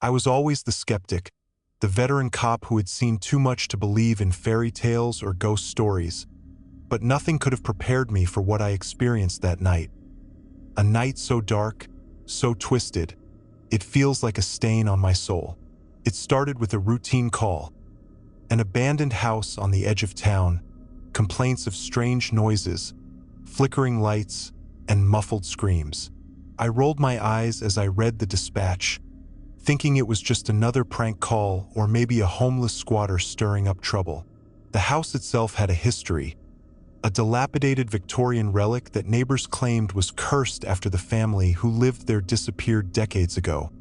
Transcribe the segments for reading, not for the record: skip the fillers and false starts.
I was always the skeptic, the veteran cop who had seen too much to believe in fairy tales or ghost stories, but nothing could have prepared me for what I experienced that night. A night so dark, so twisted, it feels like a stain on my soul. It started with a routine call. An abandoned house on the edge of town, complaints of strange noises, flickering lights, and muffled screams. I rolled my eyes as I read the dispatch, thinking it was just another prank call or maybe a homeless squatter stirring up trouble. The house itself had a history, a dilapidated Victorian relic that neighbors claimed was cursed after the family who lived there disappeared decades ago,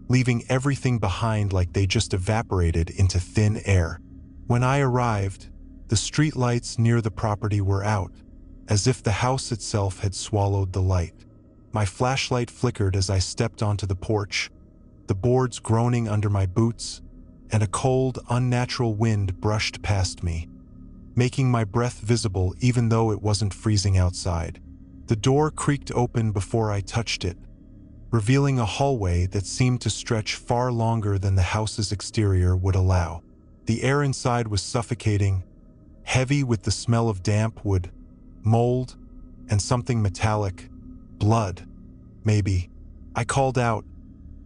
leaving everything behind like they just evaporated into thin air. When I arrived, the streetlights near the property were out, as if the house itself had swallowed the light. My flashlight flickered as I stepped onto the porch, the boards groaning under my boots, and a cold, unnatural wind brushed past me, making my breath visible even though it wasn't freezing outside. The door creaked open before I touched it, revealing a hallway that seemed to stretch far longer than the house's exterior would allow. The air inside was suffocating, heavy with the smell of damp wood, mold, and something metallic. Blood, maybe. I called out,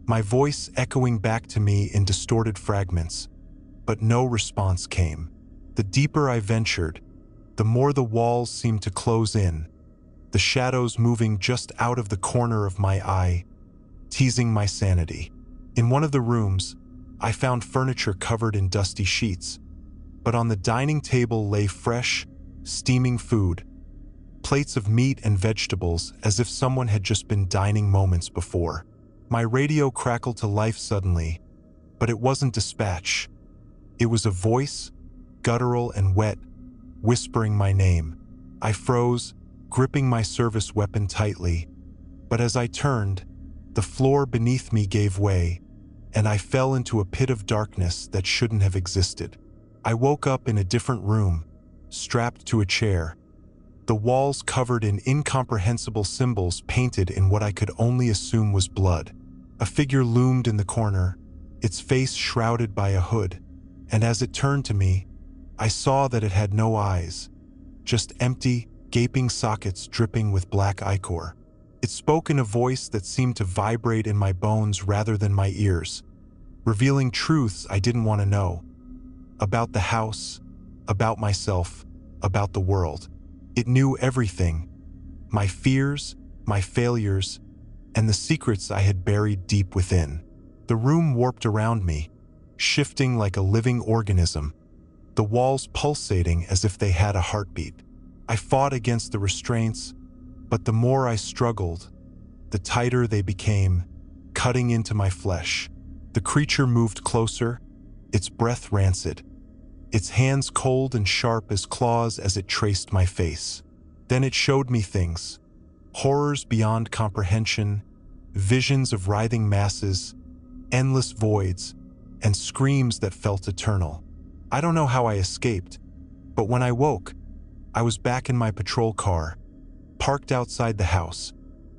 my voice echoing back to me in distorted fragments, but no response came. The deeper I ventured, the more the walls seemed to close in, the shadows moving just out of the corner of my eye, teasing my sanity. In one of the rooms, I found furniture covered in dusty sheets, but on the dining table lay fresh, steaming food, plates of meat and vegetables as if someone had just been dining moments before. My radio crackled to life suddenly, but it wasn't dispatch. It was a voice, guttural and wet, whispering my name. I froze, gripping my service weapon tightly, but as I turned, the floor beneath me gave way, and I fell into a pit of darkness that shouldn't have existed. I woke up in a different room, strapped to a chair, the walls covered in incomprehensible symbols painted in what I could only assume was blood. A figure loomed in the corner, its face shrouded by a hood, and as it turned to me, I saw that it had no eyes, just empty, gaping sockets dripping with black ichor. It spoke in a voice that seemed to vibrate in my bones rather than my ears, revealing truths I didn't want to know. About the house, about myself, about the world. It knew everything. My fears, my failures, and the secrets I had buried deep within. The room warped around me, shifting like a living organism, the walls pulsating as if they had a heartbeat. I fought against the restraints, but the more I struggled, the tighter they became, cutting into my flesh. The creature moved closer, its breath rancid, its hands cold and sharp as claws as it traced my face. Then it showed me things, horrors beyond comprehension, visions of writhing masses, endless voids, and screams that felt eternal. I don't know how I escaped, but when I woke, I was back in my patrol car, parked outside the house,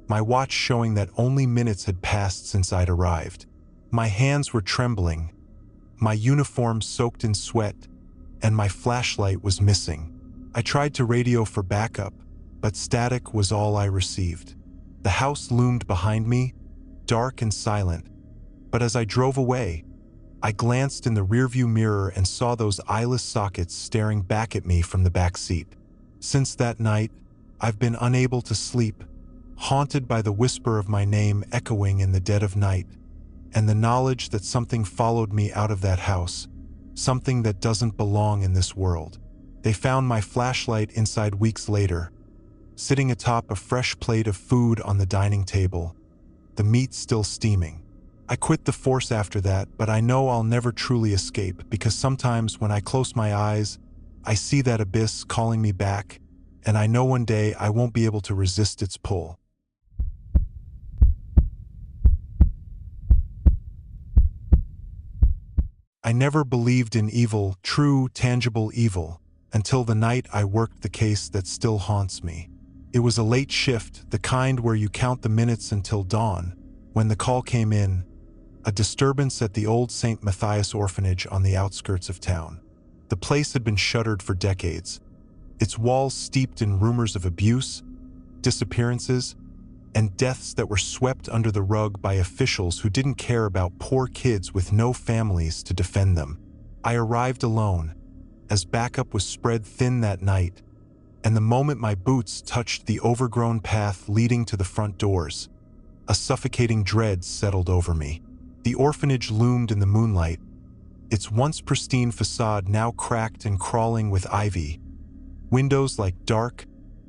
my watch showing that only minutes had passed since I'd arrived. My hands were trembling, my uniform soaked in sweat, and my flashlight was missing. I tried to radio for backup, but static was all I received. The house loomed behind me, dark and silent, but as I drove away, I glanced in the rearview mirror and saw those eyeless sockets staring back at me from the back seat. Since that night, I've been unable to sleep, haunted by the whisper of my name echoing in the dead of night, and the knowledge that something followed me out of that house, something that doesn't belong in this world. They found my flashlight inside weeks later, sitting atop a fresh plate of food on the dining table, the meat still steaming. I quit the force after that, but I know I'll never truly escape because sometimes when I close my eyes, I see that abyss calling me back, and I know one day I won't be able to resist its pull. I never believed in evil, true, tangible evil, until the night I worked the case that still haunts me. It was a late shift, the kind where you count the minutes until dawn. When the call came in, a disturbance at the old St. Matthias orphanage on the outskirts of town. The place had been shuttered for decades, its walls steeped in rumors of abuse, disappearances, and deaths that were swept under the rug by officials who didn't care about poor kids with no families to defend them. I arrived alone, as backup was spread thin that night, and the moment my boots touched the overgrown path leading to the front doors, a suffocating dread settled over me. The orphanage loomed in the moonlight, its once pristine facade now cracked and crawling with ivy, windows like dark,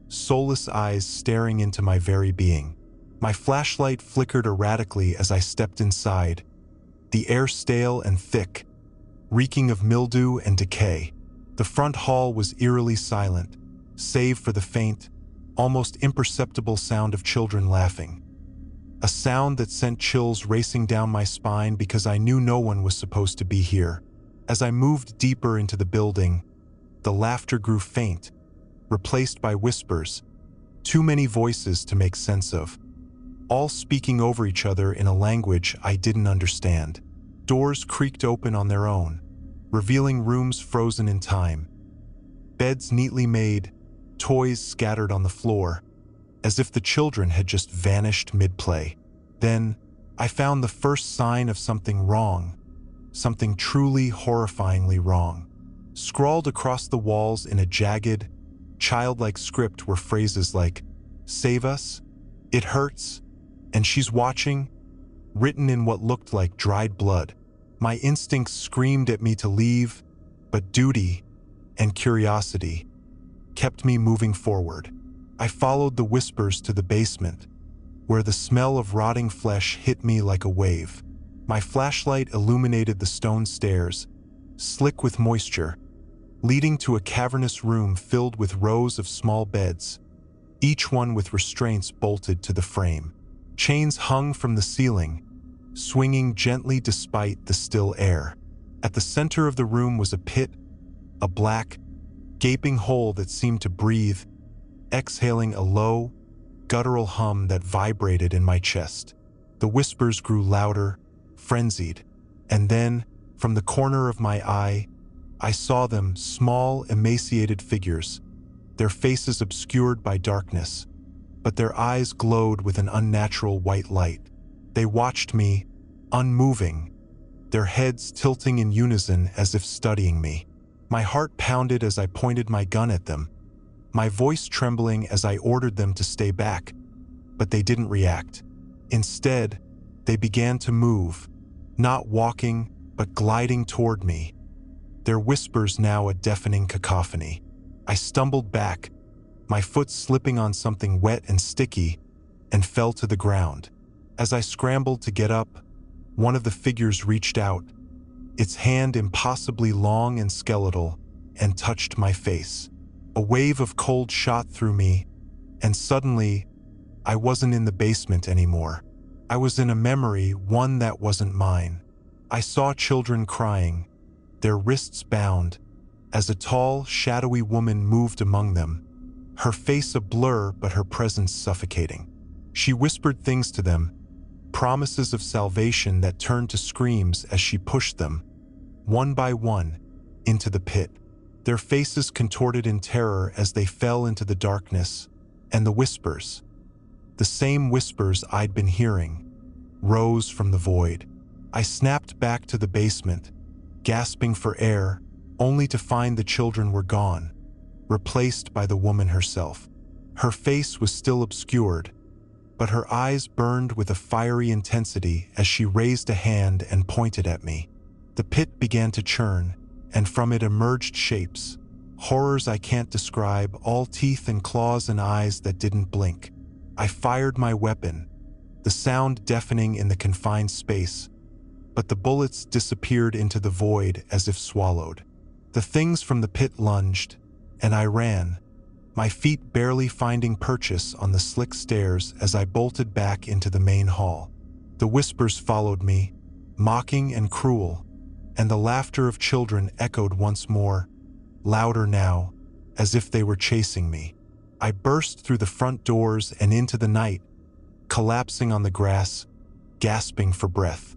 soulless eyes staring into my very being. My flashlight flickered erratically as I stepped inside, the air stale and thick, reeking of mildew and decay. The front hall was eerily silent, save for the faint, almost imperceptible sound of children laughing. A sound that sent chills racing down my spine because I knew no one was supposed to be here. As I moved deeper into the building, the laughter grew faint, replaced by whispers, too many voices to make sense of, all speaking over each other in a language I didn't understand. Doors creaked open on their own, revealing rooms frozen in time. Beds neatly made, toys scattered on the floor, as if the children had just vanished mid-play. Then, I found the first sign of something wrong, something truly horrifyingly wrong. Scrawled across the walls in a jagged, childlike script were phrases like, "Save us," "It hurts," and "She's watching," written in what looked like dried blood. My instincts screamed at me to leave, but duty and curiosity kept me moving forward. I followed the whispers to the basement, where the smell of rotting flesh hit me like a wave. My flashlight illuminated the stone stairs, slick with moisture, leading to a cavernous room filled with rows of small beds, each one with restraints bolted to the frame. Chains hung from the ceiling, swinging gently despite the still air. At the center of the room was a pit, a black, gaping hole that seemed to breathe, exhaling a low, guttural hum that vibrated in my chest. The whispers grew louder, frenzied, and then, from the corner of my eye, I saw them, small, emaciated figures, their faces obscured by darkness, but their eyes glowed with an unnatural white light. They watched me, unmoving, their heads tilting in unison as if studying me. My heart pounded as I pointed my gun at them, my voice trembling as I ordered them to stay back, but they didn't react. Instead, they began to move, not walking, but gliding toward me, their whispers now a deafening cacophony. I stumbled back, my foot slipping on something wet and sticky, and fell to the ground. As I scrambled to get up, one of the figures reached out, its hand impossibly long and skeletal, and touched my face. A wave of cold shot through me, and suddenly, I wasn't in the basement anymore. I was in a memory, one that wasn't mine. I saw children crying, their wrists bound, as a tall, shadowy woman moved among them, her face a blur but her presence suffocating. She whispered things to them, promises of salvation that turned to screams as she pushed them, one by one, into the pit. Their faces contorted in terror as they fell into the darkness, and the whispers, the same whispers I'd been hearing, rose from the void. I snapped back to the basement, gasping for air, only to find the children were gone, replaced by the woman herself. Her face was still obscured, but her eyes burned with a fiery intensity as she raised a hand and pointed at me. The pit began to churn, and from it emerged shapes, horrors I can't describe, all teeth and claws and eyes that didn't blink. I fired my weapon, the sound deafening in the confined space, but the bullets disappeared into the void as if swallowed. The things from the pit lunged, and I ran, my feet barely finding purchase on the slick stairs as I bolted back into the main hall. The whispers followed me, mocking and cruel, and the laughter of children echoed once more, louder now, as if they were chasing me. I burst through the front doors and into the night, collapsing on the grass, gasping for breath.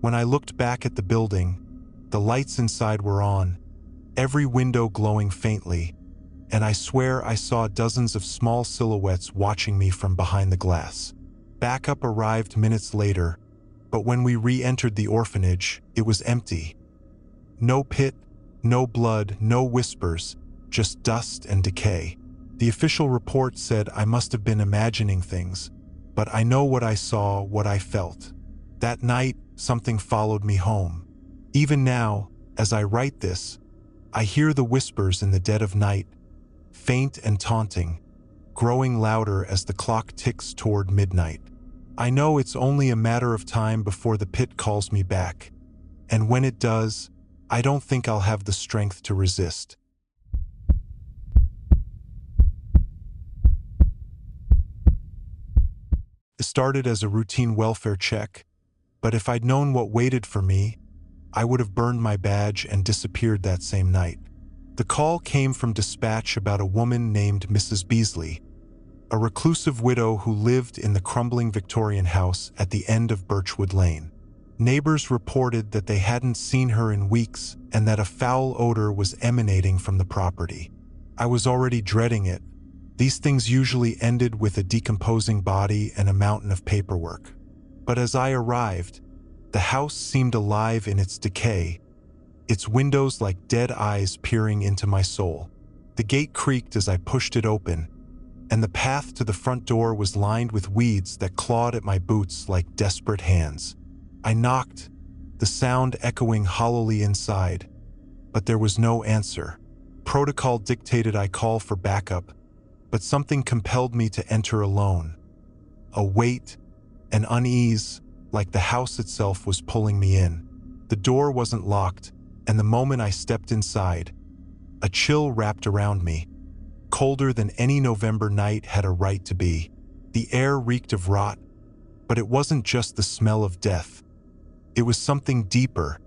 When I looked back at the building, the lights inside were on, every window glowing faintly, and I swear I saw dozens of small silhouettes watching me from behind the glass. Backup arrived minutes later, but when we re-entered the orphanage, it was empty. No pit, no blood, no whispers, just dust and decay. The official report said I must have been imagining things, but I know what I saw, what I felt. That night, something followed me home. Even now, as I write this, I hear the whispers in the dead of night, faint and taunting, growing louder as the clock ticks toward midnight. I know it's only a matter of time before the pit calls me back, and when it does, I don't think I'll have the strength to resist. It started as a routine welfare check, but if I'd known what waited for me, I would have burned my badge and disappeared that same night. The call came from dispatch about a woman named Mrs. Beasley, a reclusive widow who lived in the crumbling Victorian house at the end of Birchwood Lane. Neighbors reported that they hadn't seen her in weeks and that a foul odor was emanating from the property. I was already dreading it. These things usually ended with a decomposing body and a mountain of paperwork. But as I arrived, the house seemed alive in its decay, its windows like dead eyes peering into my soul. The gate creaked as I pushed it open, and the path to the front door was lined with weeds that clawed at my boots like desperate hands. I knocked, the sound echoing hollowly inside, but there was no answer. Protocol dictated I call for backup, but something compelled me to enter alone. A weight, an unease, like the house itself was pulling me in. The door wasn't locked, and the moment I stepped inside, a chill wrapped around me, colder than any November night had a right to be. The air reeked of rot, but it wasn't just the smell of death. It was something deeper,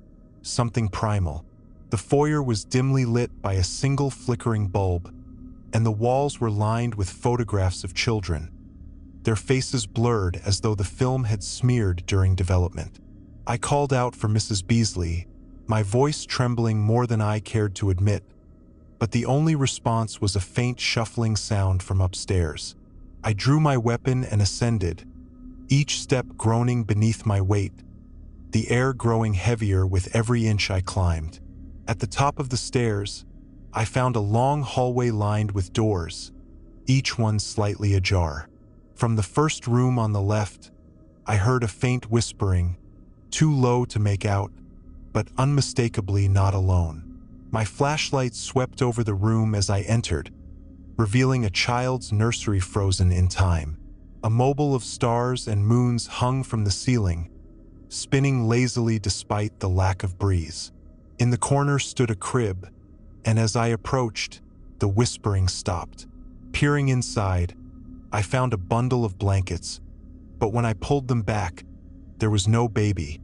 something primal. The foyer was dimly lit by a single flickering bulb, and the walls were lined with photographs of children, their faces blurred as though the film had smeared during development. I called out for Mrs. Beasley, my voice trembling more than I cared to admit, but the only response was a faint shuffling sound from upstairs. I drew my weapon and ascended, each step groaning beneath my weight, the air growing heavier with every inch I climbed. At the top of the stairs, I found a long hallway lined with doors, each one slightly ajar. From the first room on the left, I heard a faint whispering, too low to make out, but unmistakably not alone. My flashlight swept over the room as I entered, revealing a child's nursery frozen in time. A mobile of stars and moons hung from the ceiling, spinning lazily despite the lack of breeze. In the corner stood a crib, and as I approached, the whispering stopped. Peering inside, I found a bundle of blankets, but when I pulled them back, there was no baby,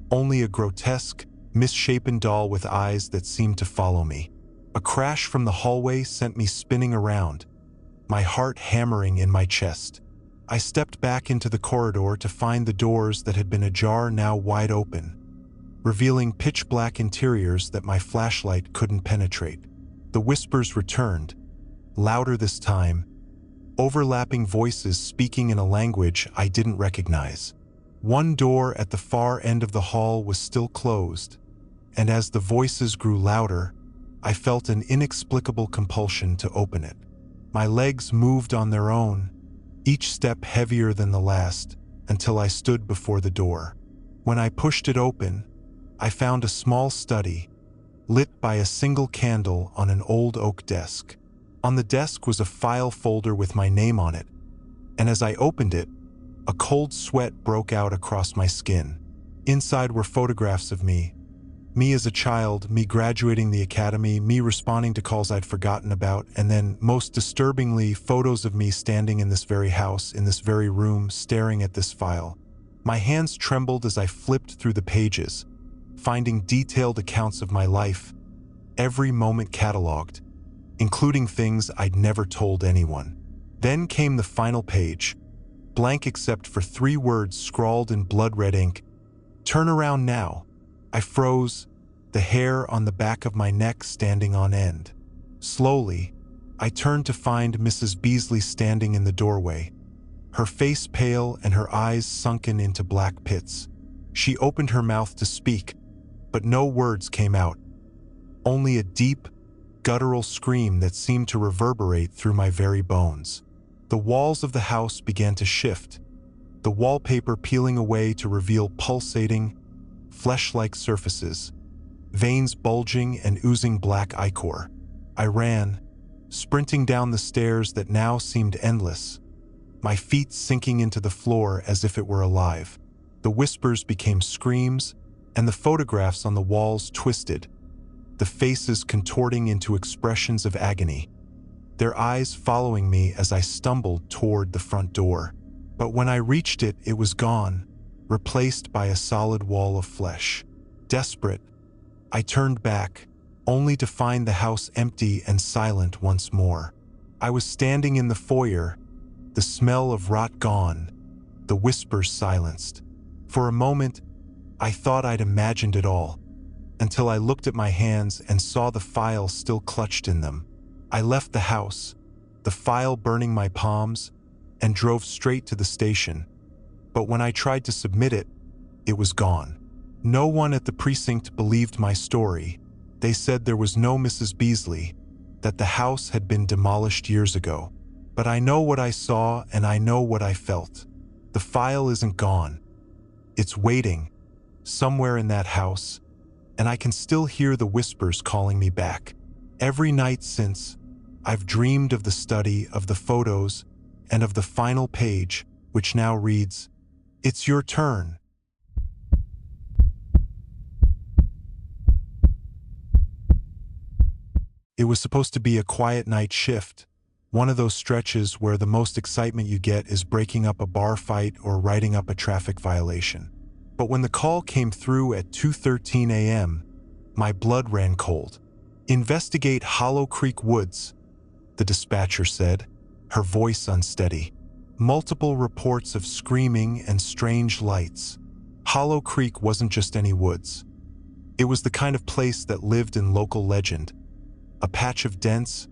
only a grotesque, misshapen doll with eyes that seemed to follow me. A crash from the hallway sent me spinning around, my heart hammering in my chest. I stepped back into the corridor to find the doors that had been ajar now wide open, revealing pitch-black interiors that my flashlight couldn't penetrate. The whispers returned, louder this time, overlapping voices speaking in a language I didn't recognize. One door at the far end of the hall was still closed, and as the voices grew louder, I felt an inexplicable compulsion to open it. My legs moved on their own, each step heavier than the last, until I stood before the door. When I pushed it open, I found a small study, lit by a single candle on an old oak desk. On the desk was a file folder with my name on it, and as I opened it, a cold sweat broke out across my skin. Inside were photographs of me as a child, me graduating the academy, me responding to calls I'd forgotten about, and then, most disturbingly, photos of me standing in this very house, in this very room, staring at this file. My hands trembled as I flipped through the pages, finding detailed accounts of my life, every moment cataloged, including things I'd never told anyone. Then came the final page, blank except for 3 words scrawled in blood-red ink: Turn around now. I froze, the hair on the back of my neck standing on end. Slowly, I turned to find Mrs. Beasley standing in the doorway, her face pale and her eyes sunken into black pits. She opened her mouth to speak, but no words came out. Only a deep, guttural scream that seemed to reverberate through my very bones. The walls of the house began to shift, the wallpaper peeling away to reveal pulsating, flesh-like surfaces, veins bulging and oozing black ichor. I ran, sprinting down the stairs that now seemed endless, my feet sinking into the floor as if it were alive. The whispers became screams, and the photographs on the walls twisted, the faces contorting into expressions of agony, their eyes following me as I stumbled toward the front door. But when I reached it, it was gone, replaced by a solid wall of flesh. Desperate, I turned back, only to find the house empty and silent once more. I was standing in the foyer, the smell of rot gone, the whispers silenced. For a moment, I thought I'd imagined it all, until I looked at my hands and saw the file still clutched in them. I left the house, the file burning my palms, and drove straight to the station. But when I tried to submit it, it was gone. No one at the precinct believed my story. They said there was no Mrs. Beasley, that the house had been demolished years ago. But I know what I saw and I know what I felt. The file isn't gone. It's waiting, somewhere in that house, and I can still hear the whispers calling me back. Every night since, I've dreamed of the study, of the photos, and of the final page, which now reads, "It's your turn." It was supposed to be a quiet night shift, one of those stretches where the most excitement you get is breaking up a bar fight or writing up a traffic violation. But when the call came through at 2:13 a.m., my blood ran cold. "Investigate Hollow Creek Woods," the dispatcher said, her voice unsteady. Multiple reports of screaming and strange lights. Hollow Creek wasn't just any woods. It was the kind of place that lived in local legend, a patch of dense,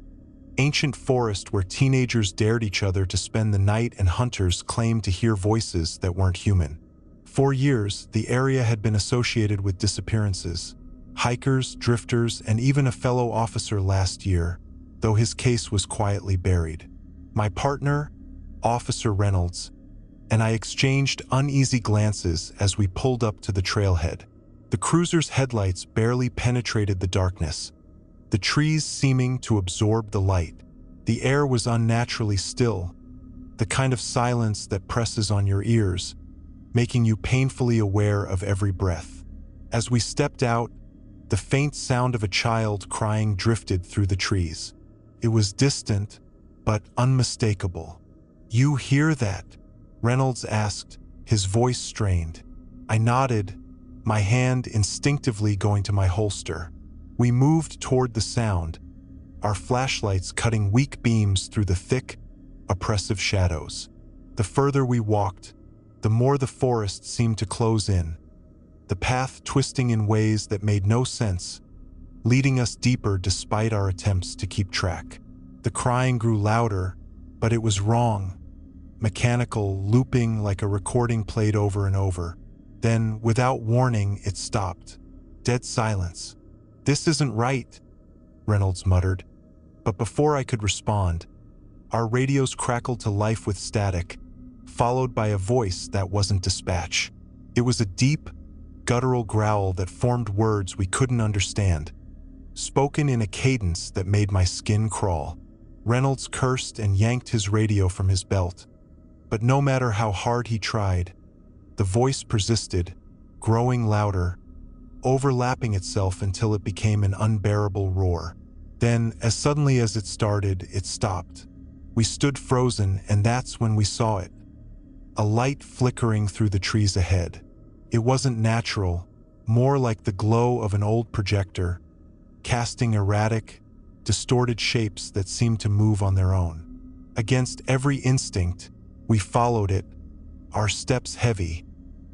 ancient forest where teenagers dared each other to spend the night and hunters claimed to hear voices that weren't human. For years, the area had been associated with disappearances, hikers, drifters, and even a fellow officer last year, though his case was quietly buried. My partner, Officer Reynolds, and I exchanged uneasy glances as we pulled up to the trailhead. The cruiser's headlights barely penetrated the darkness, the trees seeming to absorb the light. The air was unnaturally still, the kind of silence that presses on your ears, making you painfully aware of every breath. As we stepped out, the faint sound of a child crying drifted through the trees. It was distant, but unmistakable. "You hear that?" Reynolds asked, his voice strained. I nodded, my hand instinctively going to my holster. We moved toward the sound, our flashlights cutting weak beams through the thick, oppressive shadows. The further we walked, the more the forest seemed to close in, the path twisting in ways that made no sense, leading us deeper despite our attempts to keep track. The crying grew louder, but it was wrong, mechanical, looping like a recording played over and over. Then, without warning, it stopped. Dead silence. "This isn't right," Reynolds muttered. But before I could respond, our radios crackled to life with static, followed by a voice that wasn't dispatch. It was a deep, guttural growl that formed words we couldn't understand, spoken in a cadence that made my skin crawl. Reynolds cursed and yanked his radio from his belt. But no matter how hard he tried, the voice persisted, growing louder, overlapping itself until it became an unbearable roar. Then, as suddenly as it started, it stopped. We stood frozen, and that's when we saw it. A light flickering through the trees ahead. It wasn't natural, more like the glow of an old projector, casting erratic, distorted shapes that seemed to move on their own. Against every instinct, we followed it, our steps heavy,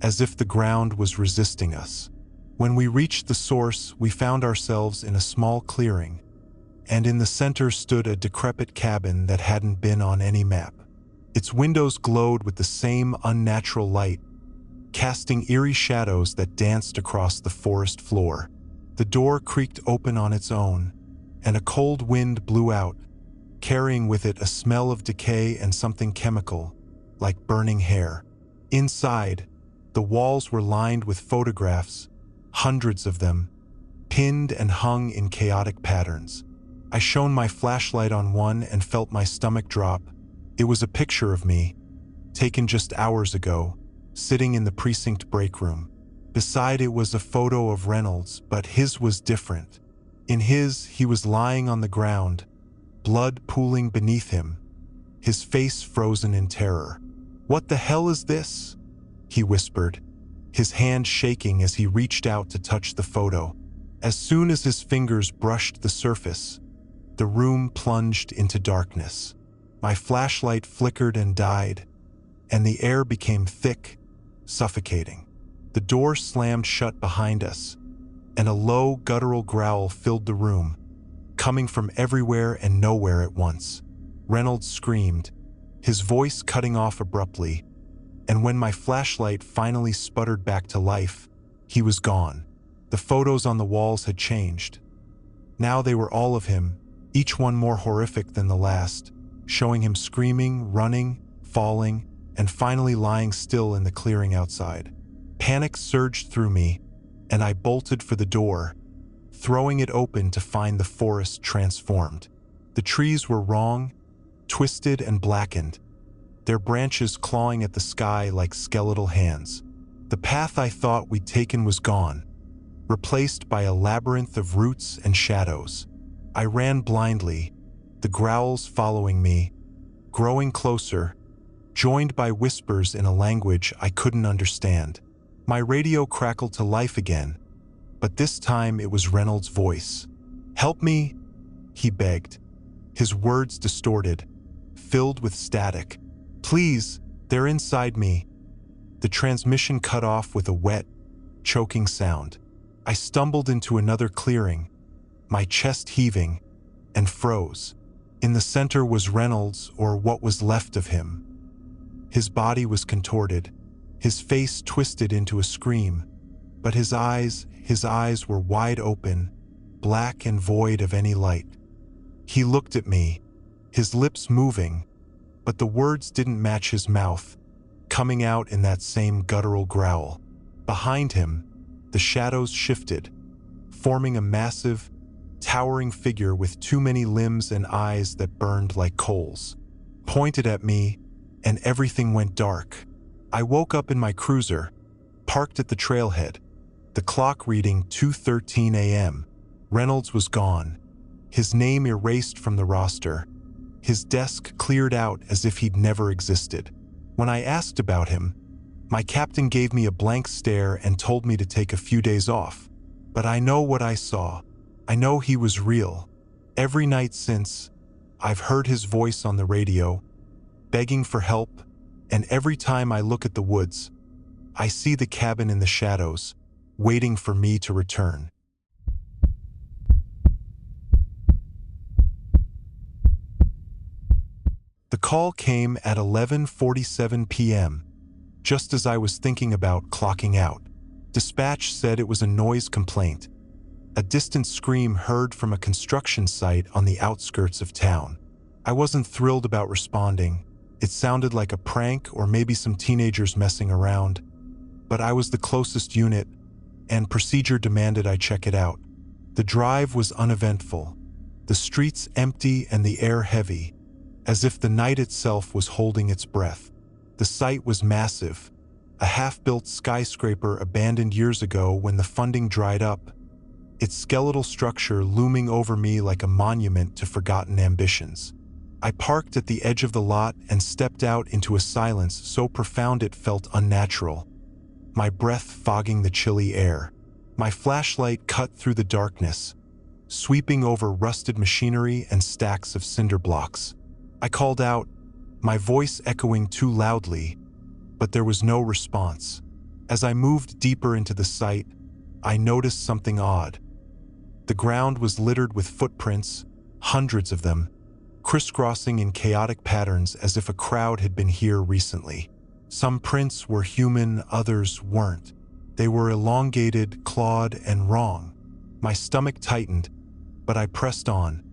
as if the ground was resisting us. When we reached the source, we found ourselves in a small clearing, and in the center stood a decrepit cabin that hadn't been on any map. Its windows glowed with the same unnatural light, casting eerie shadows that danced across the forest floor. The door creaked open on its own, and a cold wind blew out, carrying with it a smell of decay and something chemical, like burning hair. Inside, the walls were lined with photographs, hundreds of them, pinned and hung in chaotic patterns. I shone my flashlight on one and felt my stomach drop. It was a picture of me, taken just hours ago, sitting in the precinct break room. Beside it was a photo of Reynolds, but his was different. In his, he was lying on the ground, blood pooling beneath him, his face frozen in terror. "What the hell is this?" he whispered, his hand shaking as he reached out to touch the photo. As soon as his fingers brushed the surface, the room plunged into darkness. My flashlight flickered and died, and the air became thick, suffocating. The door slammed shut behind us, and a low, guttural growl filled the room, coming from everywhere and nowhere at once. Reynolds screamed, his voice cutting off abruptly, and when my flashlight finally sputtered back to life, he was gone. The photos on the walls had changed. Now they were all of him, each one more horrific than the last, showing him screaming, running, falling, and finally lying still in the clearing outside. Panic surged through me, and I bolted for the door, throwing it open to find the forest transformed. The trees were wrong, twisted and blackened, their branches clawing at the sky like skeletal hands. The path I thought we'd taken was gone, replaced by a labyrinth of roots and shadows. I ran blindly, the growls following me, growing closer, joined by whispers in a language I couldn't understand. My radio crackled to life again, but this time it was Reynolds' voice. "Help me," he begged, his words distorted, filled with static. "Please, they're inside me." The transmission cut off with a wet, choking sound. I stumbled into another clearing, my chest heaving, and froze. In the center was Reynolds, or what was left of him. His body was contorted, his face twisted into a scream, but his eyes were wide open, black and void of any light. He looked at me, his lips moving, but the words didn't match his mouth, coming out in that same guttural growl. Behind him, the shadows shifted, forming a massive, towering figure with too many limbs and eyes that burned like coals. Pointed at me, and everything went dark. I woke up in my cruiser, parked at the trailhead, the clock reading 2:13 a.m. Reynolds was gone, his name erased from the roster, his desk cleared out as if he'd never existed. When I asked about him, my captain gave me a blank stare and told me to take a few days off. But I know what I saw. I know he was real. Every night since, I've heard his voice on the radio, begging for help, and every time I look at the woods, I see the cabin in the shadows, waiting for me to return. The call came at 11:47 p.m., just as I was thinking about clocking out. Dispatch said it was a noise complaint, a distant scream heard from a construction site on the outskirts of town. I wasn't thrilled about responding. It sounded like a prank or maybe some teenagers messing around, but I was the closest unit, and procedure demanded I check it out. The drive was uneventful, the streets empty and the air heavy, as if the night itself was holding its breath. The site was massive, a half-built skyscraper abandoned years ago when the funding dried up, its skeletal structure looming over me like a monument to forgotten ambitions. I parked at the edge of the lot and stepped out into a silence so profound it felt unnatural, my breath fogging the chilly air. My flashlight cut through the darkness, sweeping over rusted machinery and stacks of cinder blocks. I called out, my voice echoing too loudly, but there was no response. As I moved deeper into the site, I noticed something odd. The ground was littered with footprints, hundreds of them, crisscrossing in chaotic patterns as if a crowd had been here recently. Some prints were human, others weren't. They were elongated, clawed, and wrong. My stomach tightened, but I pressed on,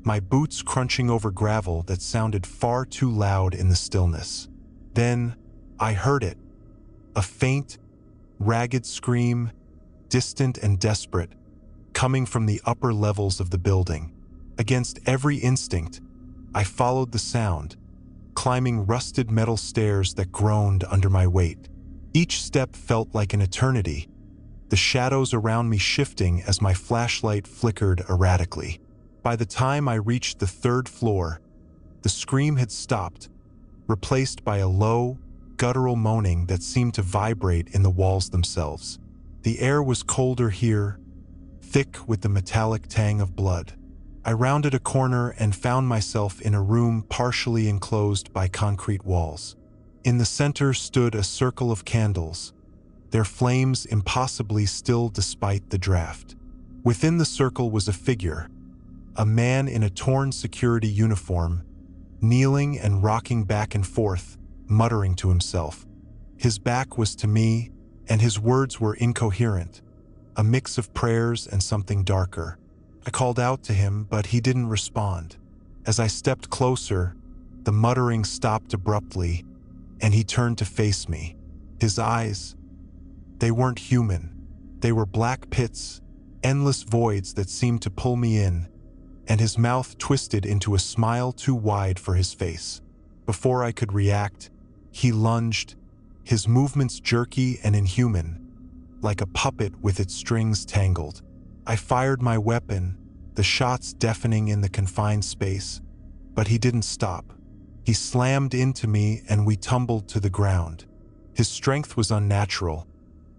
my boots crunching over gravel that sounded far too loud in the stillness. Then I heard it, a faint, ragged scream, distant and desperate, coming from the upper levels of the building. Against every instinct, I followed the sound, climbing rusted metal stairs that groaned under my weight. Each step felt like an eternity, the shadows around me shifting as my flashlight flickered erratically. By the time I reached the third floor, the scream had stopped, replaced by a low, guttural moaning that seemed to vibrate in the walls themselves. The air was colder here, thick with the metallic tang of blood. I rounded a corner and found myself in a room partially enclosed by concrete walls. In the center stood a circle of candles, their flames impossibly still despite the draft. Within the circle was a figure, a man in a torn security uniform, kneeling and rocking back and forth, muttering to himself. His back was to me, and his words were incoherent, a mix of prayers and something darker. I called out to him, but he didn't respond. As I stepped closer, the muttering stopped abruptly, and he turned to face me. His eyes, they weren't human. They were black pits, endless voids that seemed to pull me in, and his mouth twisted into a smile too wide for his face. Before I could react, he lunged, his movements jerky and inhuman, like a puppet with its strings tangled. I fired my weapon, the shots deafening in the confined space, but he didn't stop. He slammed into me and we tumbled to the ground. His strength was unnatural,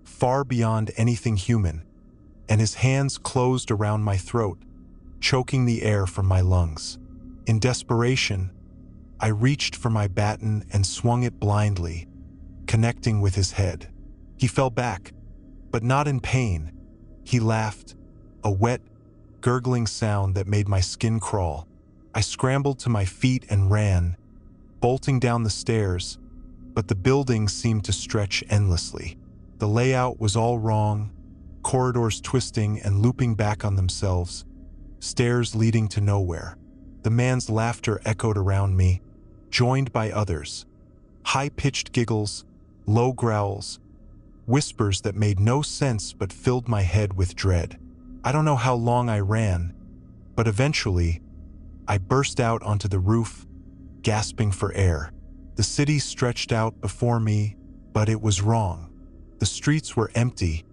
far beyond anything human, and his hands closed around my throat, choking the air from my lungs. In desperation, I reached for my baton and swung it blindly, connecting with his head. He fell back, but not in pain. He laughed, a wet, gurgling sound that made my skin crawl. I scrambled to my feet and ran, bolting down the stairs, but the building seemed to stretch endlessly. The layout was all wrong, corridors twisting and looping back on themselves, stairs leading to nowhere. The man's laughter echoed around me, joined by others. High-pitched giggles, low growls, whispers that made no sense but filled my head with dread. I don't know how long I ran, but eventually, I burst out onto the roof, gasping for air. The city stretched out before me, but it was wrong. The streets were empty,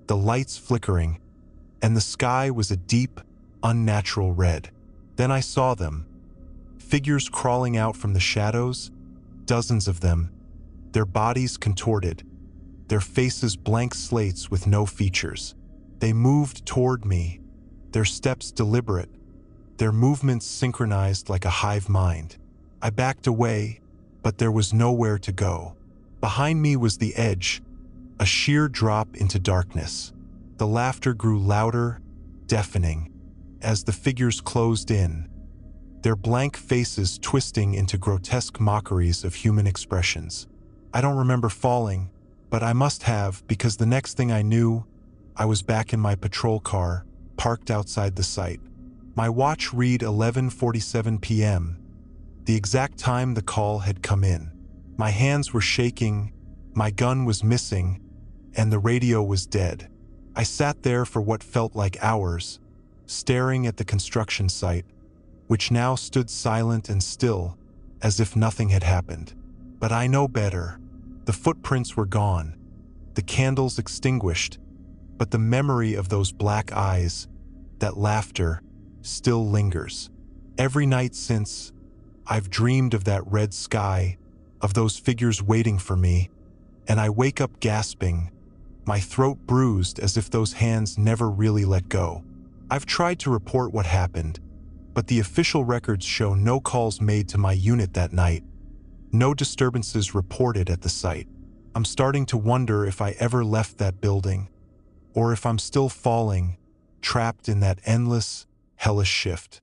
the lights flickering, and the sky was a deep, unnatural red. Then I saw them, figures crawling out from the shadows, dozens of them, their bodies contorted, their faces blank slates with no features. They moved toward me, their steps deliberate, their movements synchronized like a hive mind. I backed away, but there was nowhere to go. Behind me was the edge, a sheer drop into darkness. The laughter grew louder, deafening, as the figures closed in, their blank faces twisting into grotesque mockeries of human expressions. I don't remember falling, but I must have, because the next thing I knew, I was back in my patrol car, parked outside the site. My watch read 11:47 p.m., the exact time the call had come in. My hands were shaking, my gun was missing, and the radio was dead. I sat there for what felt like hours, staring at the construction site, which now stood silent and still, as if nothing had happened. But I know better. The footprints were gone, the candles extinguished, but the memory of those black eyes, that laughter, still lingers. Every night since, I've dreamed of that red sky, of those figures waiting for me, and I wake up gasping, my throat bruised as if those hands never really let go. I've tried to report what happened, but the official records show no calls made to my unit that night, no disturbances reported at the site. I'm starting to wonder if I ever left that building, or if I'm still falling, trapped in that endless, hellish shift.